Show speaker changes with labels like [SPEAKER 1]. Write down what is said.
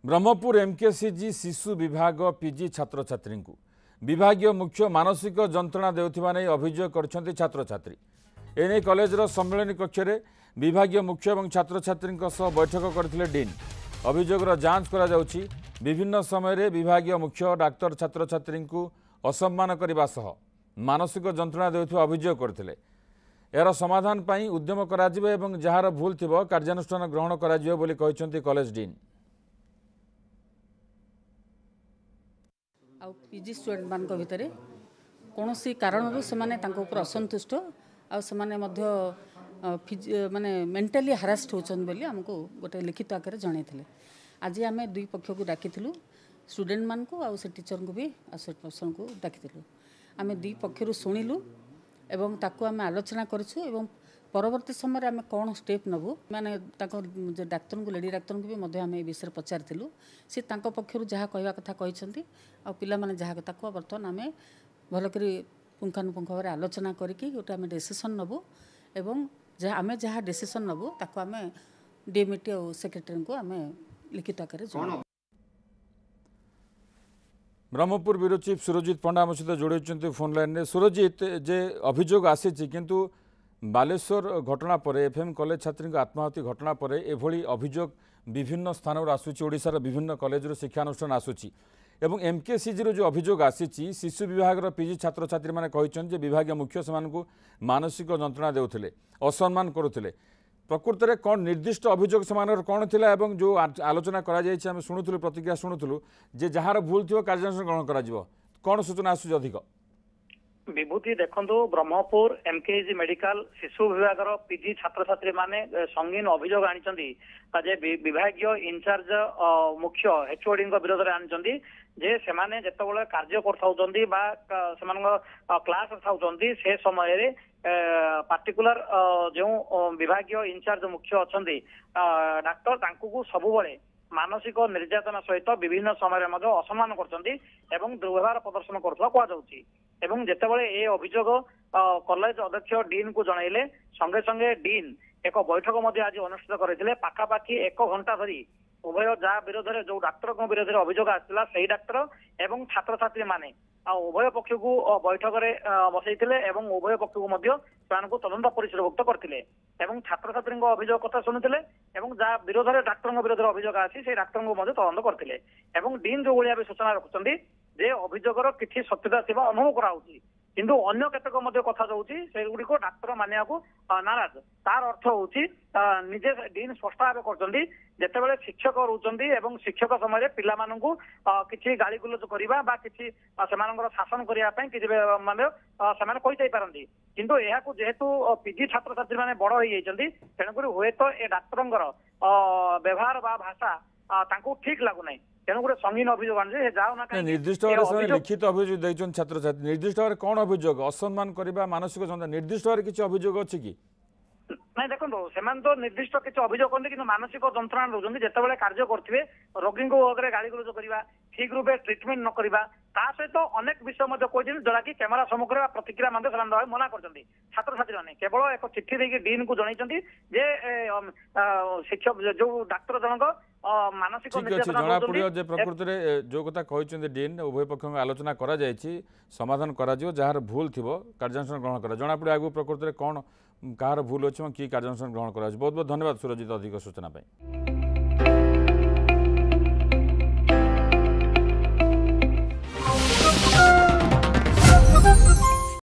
[SPEAKER 1] Brahmapur MKCG शिशु विभाग PG छात्र छात्री को विभागीय मुख्य मानसिक जंत्रणा देउथिबा नै अभियोग करछन्ति छात्र छात्री। एने कॉलेजर सम्मेलन कक्ष में विभागीय मुख्य और छात्र छात्री बैठक करथिले डीन। अभियोगर जांच करा जाउछि। विभिन्न समय विभागीय मुख्य डाक्तर छात्र छात्री को असम्मान करने सह मानसिक जंत्रणा देउथिबा अभियोग करथिले। यार समाधान पाई उद्यम कराजिबे एवं जहार भूल थिबो कार्यानुष्ठान ग्रहण कराजिबे बोली कहिसन्ति कॉलेज डीन।
[SPEAKER 2] आ पीजी स्टूडेंट मान भितर कौन सी कारण से असंतुष्ट माने मेंटली हारास्ट होती आमको गोटे लिखित आकार जन आज आम दुई पक्ष को डाकी स्टूडेंट मान को आ टीचर को भी पर्सन को डाकी आम दुई पक्षर शुणिलु एवं ताकू आम आलोचना करूँ परवर्ती समय आम कौन स्टेप नबू माने डाक्तर को लेडी डाक्तर को भी आम विषय पचारूँ सी पक्षर जहाँ कहवा कथा कहते आ पिला माने जहाँ कथा बर्तमान आम भलक पुंखानुपुंख भाव आलोचना करके गोटे आम डिसीजन नबू एवं जहाँ आम जहाँ डिसीजन नबू ताको आम डीएमईटी और सेक्रेटरी को आम लिखित आकार जणाइबु।
[SPEAKER 1] ब्रह्मपुर ब्यूरो चीफ सुरजित पंडा आम सहित जोड़ी फोन लाइन में। सुरजित जे अभियोग आसी किंतु बालेश्वर घटना पर एफएम कॉलेज छात्री आत्महत्या घटना पर एभली अभियोग विभिन्न स्थान आसूची ओडिशार विभिन्न कॉलेज शिक्षानुष्ठान आसूची एवं एमकेसीजी जो अभियोग आसी शिशु विभाग पीजी छात्र छात्री मैंने कहते विभाग मुख्य से मानसिक जंत्रणा देउथिले असम्मान करुथिले। प्रकृत में कौन निर्दिष्ट अभियोग से कौन थिला एवं जो आलोचना करा जायछि आम शुणुलु प्रतिक्रिया शुणुलु जे जहार भूल थी कार्यानुष्ठान ग्रहण करा कौन सूचना आसूची अधिक
[SPEAKER 3] विभूति देखो ब्रह्मपुर एमकेजी मेडिकल शिशु विभाग पीजी छात्र छात्री माने संगीन अभियोग आनी विभागीय इंचार्ज मुख्य एचओडी विरोध में आनी जे सेमाने जेतेबेले कार्य करथाउचंदी बा क्लास थाउचंदी से समय पार्टिकुलर जो विभागीय इंचार्ज मुख्य अच्छी डाक्तर तांकु सबुबले मानसिक निर्यातना सहित विभिन्न समय असम्मान करछंती एवं दुर्व्यवहार प्रदर्शन करथवा कहा जाउची एवं जेतेबेले ए अभियोग कॉलेज अध्यक्ष डीन को जनइले संगे संगे डीन एक बैठक आज अनुष्ठित करथिले। पाखापाखि 1 घंटा धरी उभय जहाँ विरोध में जो डाक्तर विरोध में अभियोग आसाला से डाक्तर एवं छात्र छात्री माने उभय पक्ष को बैठक में बसईले उभय पक्ष को तदंत परिसरभुक्त करते छात्र छात्री अभियोग कथा शुणुते जहाँ विरोध में डाक्तर विरोध में अभियोग आसी से डाक्तर को तदंत करते डीन जो भाया भी सूचना रखुच्च जे अभियोगर किसी सत्यता थी अनुभव कराऊँगी किंतु अन्य केतक कथा जाऊँगी से गुड़िक डाक्तर मानिया नाराज तार अर्थ होची निजे डीन स्पष्ट भाव करते जितेबाला शिक्षक रोचंदी एवं शिक्षक समय पिला मानू किसी गाली गुलज करवा किसी शासन करने किसी माने से कही पारती किंतु यह जेहेतु पीजी छात्र छात्री मैंने बड़ हो जाती तेणुक हुए तो ए डाक्तर व्यवहार बा भाषा ठीक लगुना तेणु गोटे संगीन अभियोग आने
[SPEAKER 1] निर्दिष्ट लिखित अभियोग छात्र छात्री निर्दिष्ट भाव कौन अभियोग असम्मान करने मानसिक निर्दिष्ट भाव किसी अभियोग अच्छी कि
[SPEAKER 3] नहीं देखो से तो निर्दिष्ट किसी अभियोग करते कि मानसिक जंत्रणा रोचंदी जितेबाला कार्य करेंगे रोगी को गाड़ी गुलज करवा ठीक रूपे ट्रिटमेंट न करवा सहित अनेक विषय कहते जोड़ा कि कैमेरा सम्मुखें प्रतिक्रिया मना कर छात्र छात्री मैंने केवल एक चिठी देकी डीन को जनइंट जे शिक्षक जो डाक्तर जनक मानसिक
[SPEAKER 1] जना पड़े प्रकृति में जो कथा कहते डीन उभय पक्ष आलोचना करा समाधान करा जार भूल थी कार्यानुष्ठान ग्रहण करा जना पड़े आगु प्रकृति में कौन कहार भूल अच्छे कि कार्यानुष्ठान ग्रहण करा बहुत बहुत धन्यवाद सुरजित अधिक सूचना।